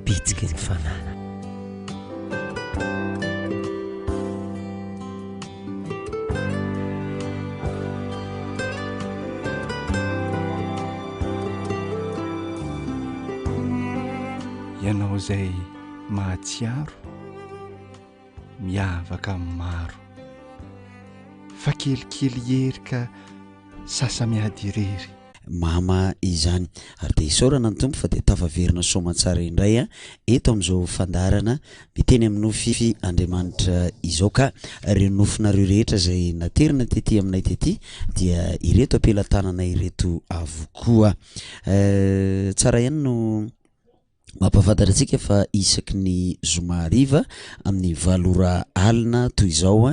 bitsiky ny fanana. Ianao izay mahatsiaro, miavaka amin'ny maro, fa kelikely herika sasa miady irery. Mama izany ary dia isaorana ny tompo fa dia tafaverina soamantsara indray a eto amin'izao fandarana miteny amin'ny nofy Andriamanitra izao ka ireo nofinareo rehetra izay naterina tetỳ aminay tetỳ dia ireto ampelantanana ireto avokoa. Tsara ihany no mampafantatra antsika fa isaky ny zoma hariva amin'ny 7 alina toy izao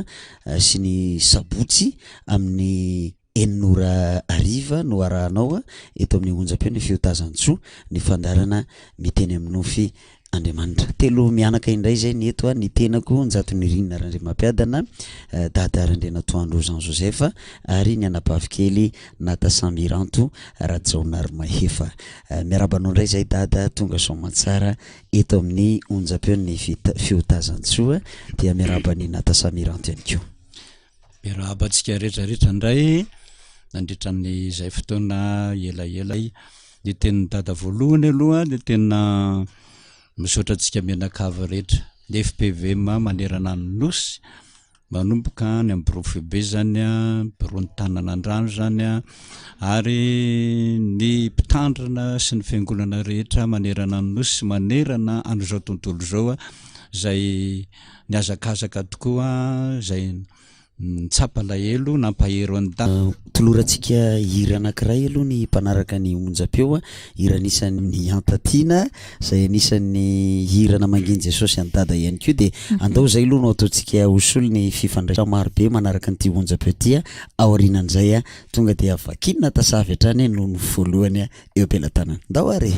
sy ny sabotsy amin'ny 9 no arahanao eto amin'ny onjam-peo ny fiotazan-tsoa ny fandarana miteny amin'ny nofy Andriamanitra. Telo mianaka indray zay ny eto ny tenako Njato Nirina Randriamampiadana dada Randrianatoandro Jean Joseph ary ny anapavikely Nata Samiranto Rajaonary Mahefa. Miarabanao indray zay dada tonga soamantsara eto amin'ny onjam-peo ny fiotazan-tsoa dia miarabany Nata Samiranto ihany koa. Miarabantsika rehetrarehetra indray nandritra ny izay fotoana elaela ny tenin'ny dada voalohany aloha ny tena misaotra antsika mianakavy rehetra ny FPV manerana ny nosy manomboka ny ambirofebe zany birony tananandrano zany ary ny mpitandrina sy ny fiangonana rehetra manerana ny nosy manerana an'izao tontolo zao zay niazakazaka tokoa zay nitsapa lahelo nampahero an-tany. Tolorantsika hira anankiray aloha ny mpanaraka ny onjam-peo hira anisan'ny antatiana zay anisan'ny hira namangiany Jesosy an-dada ihany koa dia andao zay aloha no ataontsika hosolo ny fifandraisana marobe manaraka nyity onjam-peo ty aorianan'izay tonga dia vakinina tasavy hatrany no voalohany eo am-pelantanana. Ndao ary